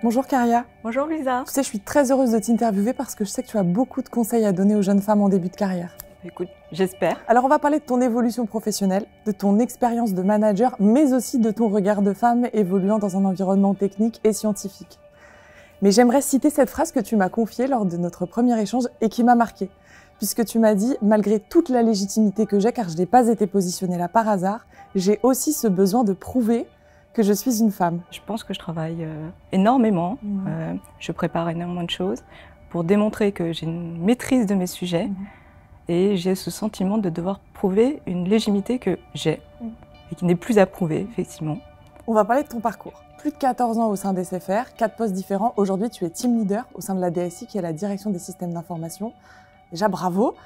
Bonjour Caria. Bonjour Lisa. Tu sais, je suis très heureuse de t'interviewer parce que je sais que tu as beaucoup de conseils à donner aux jeunes femmes en début de carrière. Écoute, j'espère. Alors on va parler de ton évolution professionnelle, de ton expérience de manager, mais aussi de ton regard de femme évoluant dans un environnement technique et scientifique. Mais j'aimerais citer cette phrase que tu m'as confiée lors de notre premier échange et qui m'a marquée. Puisque tu m'as dit, malgré toute la légitimité que j'ai, car je n'ai pas été positionnée là par hasard, j'ai aussi ce besoin de prouver que je suis une femme. Je pense que je travaille énormément. Je prépare énormément de choses pour démontrer que j'ai une maîtrise de mes sujets. Et j'ai ce sentiment de devoir prouver une légitimité que j'ai et qui n'est plus à prouver, effectivement. On va parler de ton parcours. Plus de 14 ans au sein d'SFR, 4 postes différents. Aujourd'hui, tu es team leader au sein de la DSI, qui est la direction des systèmes d'information. Déjà, bravo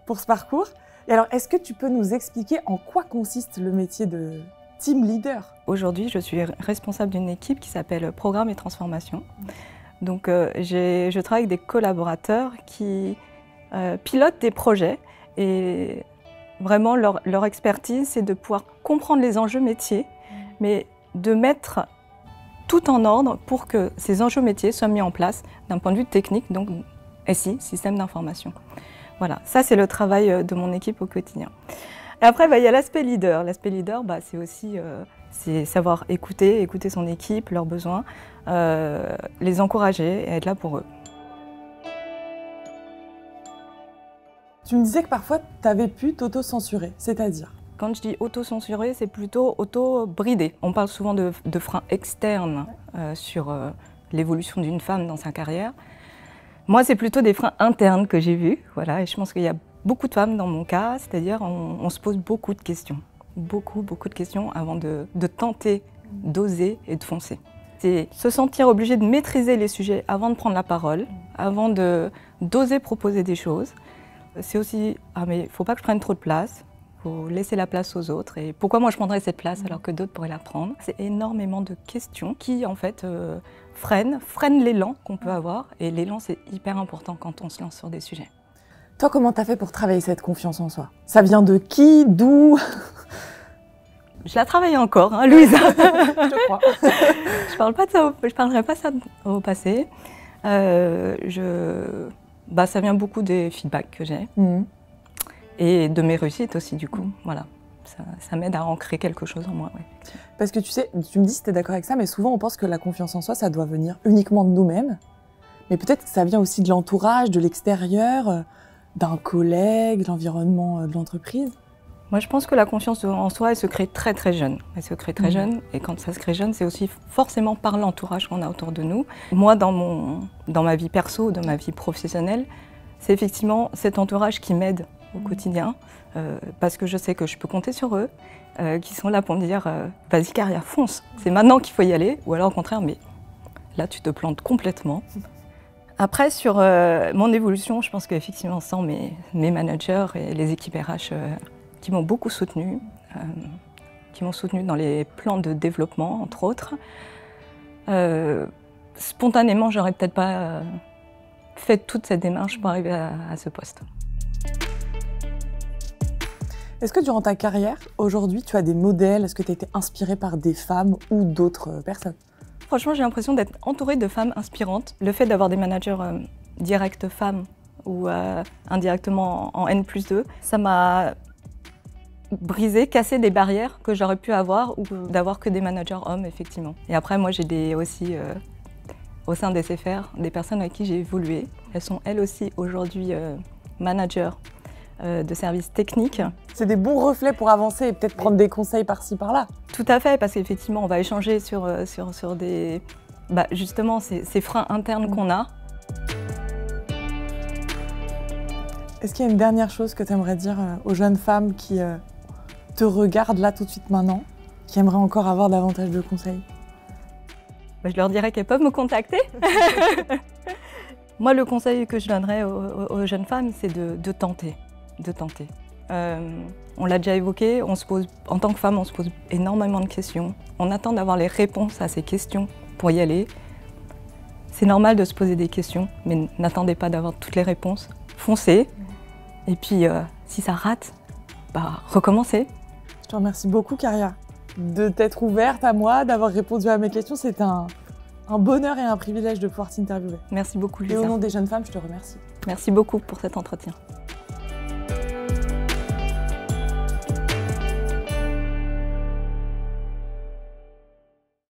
pour ce parcours. Et alors, est-ce que tu peux nous expliquer en quoi consiste le métier de team leader? Aujourd'hui, je suis responsable d'une équipe qui s'appelle Programme et Transformation. Donc, je travaille avec des collaborateurs qui pilotent des projets et vraiment leur expertise, c'est de pouvoir comprendre les enjeux métiers, mais de mettre tout en ordre pour que ces enjeux métiers soient mis en place d'un point de vue technique, donc SI, système d'information. Voilà, ça c'est le travail de mon équipe au quotidien. Et après, il y a l'aspect leader. L'aspect leader, c'est aussi c'est savoir écouter son équipe, leurs besoins, les encourager et être là pour eux. Tu me disais que parfois, tu avais pu t'auto-censurer, c'est-à-dire? Quand je dis auto-censurer, c'est plutôt auto-brider. On parle souvent de freins externes sur l'évolution d'une femme dans sa carrière. Moi, c'est plutôt des freins internes que j'ai vus. Voilà, et je pense qu'il y a beaucoup de femmes dans mon cas, c'est-à-dire on se pose beaucoup de questions. Beaucoup de questions avant de tenter, d'oser et de foncer. C'est se sentir obligé de maîtriser les sujets avant de prendre la parole, avant d'oser proposer des choses. C'est aussi, mais il ne faut pas que je prenne trop de place, il faut laisser la place aux autres. Et pourquoi moi je prendrais cette place alors que d'autres pourraient la prendre? C'est énormément de questions qui en fait freinent l'élan qu'on peut avoir. Et l'élan, c'est hyper important quand on se lance sur des sujets. Toi, comment tu as fait pour travailler cette confiance en soi? Ça vient de qui? D'où? Je la travaille encore, hein, Louisa. Je crois. Je parlerai pas ça au passé. Ça vient beaucoup des feedbacks que j'ai et de mes réussites aussi, du coup. Voilà, ça m'aide à ancrer quelque chose en moi. Ouais. Parce que tu sais, tu me dis si tu es d'accord avec ça, mais souvent on pense que la confiance en soi, ça doit venir uniquement de nous-mêmes. Mais peut-être que ça vient aussi de l'entourage, de l'extérieur, d'un collègue, de l'environnement de l'entreprise. Moi, je pense que la confiance en soi, elle se crée très très jeune. Elle se crée très jeune, et quand ça se crée jeune, c'est aussi forcément par l'entourage qu'on a autour de nous. Moi, dans ma vie perso, dans ma vie professionnelle, c'est effectivement cet entourage qui m'aide au quotidien, parce que je sais que je peux compter sur eux, qui sont là pour me dire « Vas-y Caria, fonce, c'est maintenant qu'il faut y aller », ou alors au contraire « Mais là, tu te plantes complètement ». Après, sur mon évolution, je pense qu'effectivement, sans mes managers et les équipes RH qui m'ont beaucoup soutenue, qui m'ont soutenue dans les plans de développement, entre autres. Spontanément, j'aurais peut-être pas fait toute cette démarche pour arriver à ce poste. Est-ce que durant ta carrière, aujourd'hui, tu as des modèles? Est-ce que tu as été inspirée par des femmes ou d'autres personnes? Franchement, j'ai l'impression d'être entourée de femmes inspirantes. Le fait d'avoir des managers directs femmes ou indirectement en N+2, ça m'a briser, casser des barrières que j'aurais pu avoir ou d'avoir que des managers hommes, effectivement. Et après, moi, j'ai aussi, au sein des SFR, des personnes avec qui j'ai évolué. Elles sont, elles aussi, aujourd'hui managers de services techniques. C'est des bons reflets pour avancer et peut-être prendre des conseils par-ci, par-là. Tout à fait, parce qu'effectivement, on va échanger sur des, justement, ces freins internes qu'on a. Est-ce qu'il y a une dernière chose que tu aimerais dire aux jeunes femmes qui te regardent là tout de suite maintenant, qui aimeraient encore avoir davantage de conseils? Je leur dirais qu'elles peuvent me contacter. Moi, le conseil que je donnerais aux jeunes femmes, c'est de tenter. On l'a déjà évoqué, en tant que femme, on se pose énormément de questions. On attend d'avoir les réponses à ces questions pour y aller. C'est normal de se poser des questions, mais n'attendez pas d'avoir toutes les réponses. Foncez. Et puis, si ça rate, recommencez. Je te remercie beaucoup, Caria, de t'être ouverte à moi, d'avoir répondu à mes questions. C'était un un bonheur et un privilège de pouvoir t'interviewer. Merci beaucoup, Lucia. Et au nom des jeunes femmes, je te remercie. Merci beaucoup pour cet entretien.